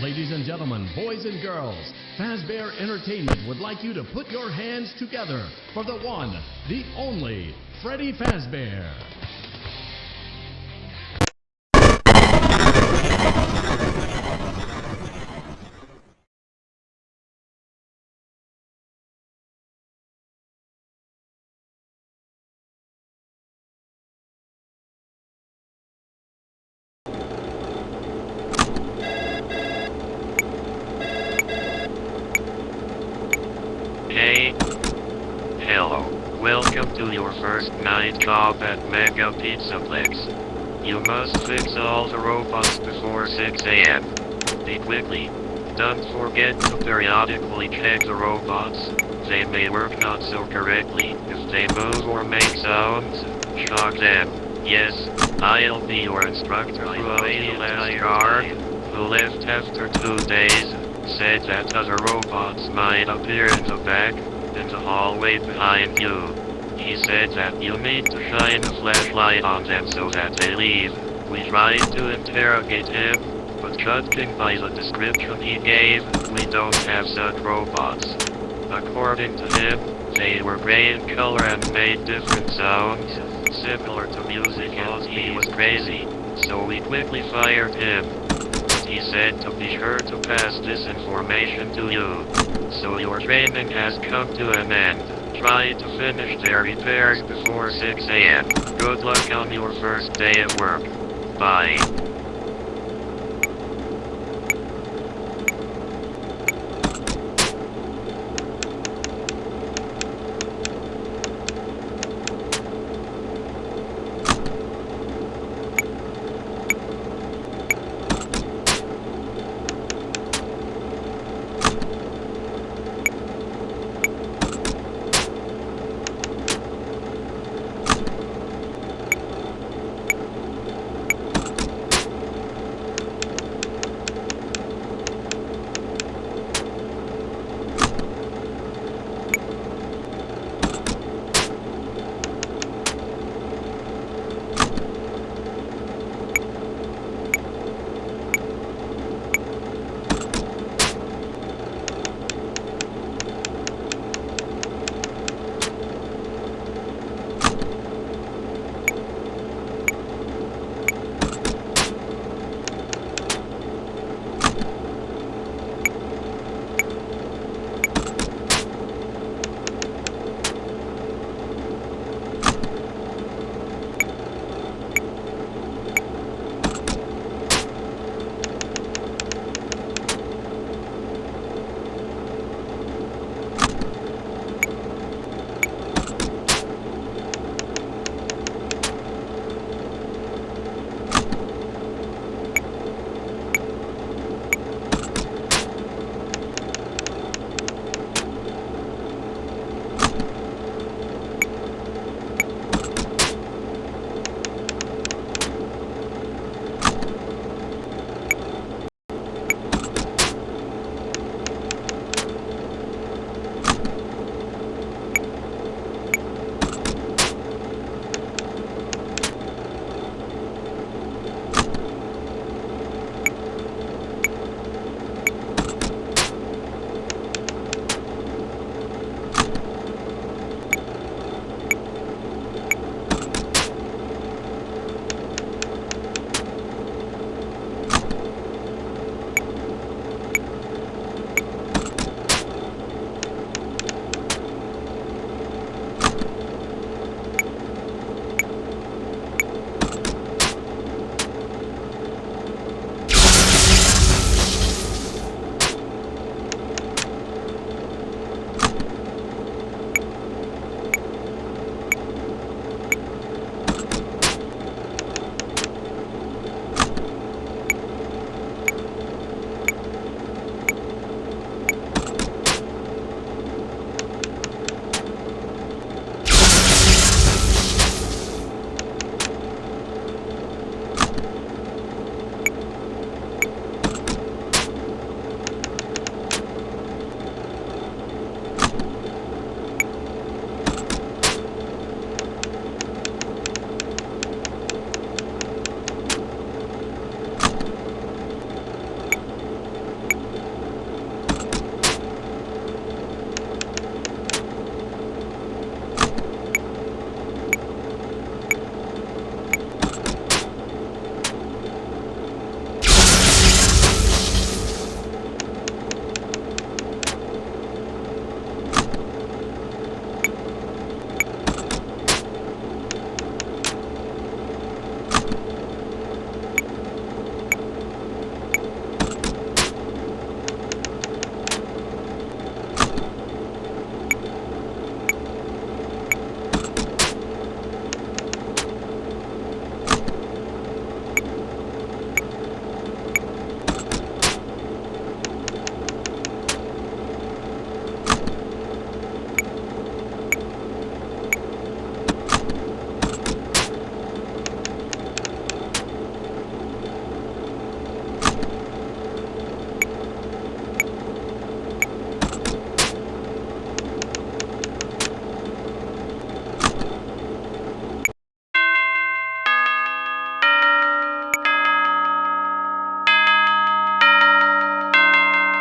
Ladies and gentlemen, boys and girls, Fazbear Entertainment would like you to put your hands together for the one, the only, Freddy Fazbear. Hey. Hello. Welcome to your first night job at MEGA PIZZA PLEX. You must fix all the robots before 6 a.m. Be quickly. Don't forget to periodically check the robots. They may work not so correctly. If they move or make sounds, shock them. Yes, I'll be your instructor. The last guard, who left after 2 days, said that other robots might appear in the back, in the hallway behind you. He said that you need to shine a flashlight on them so that they leave. We tried to interrogate him, but judging by the description he gave, we don't have such robots. According to him, they were gray in color and made different sounds, similar to music, and he was crazy, so we quickly fired him. He said to be sure to pass this information to you. So your training has come to an end. Try to finish their repairs before 6 a.m. Good luck on your first day at work. Bye.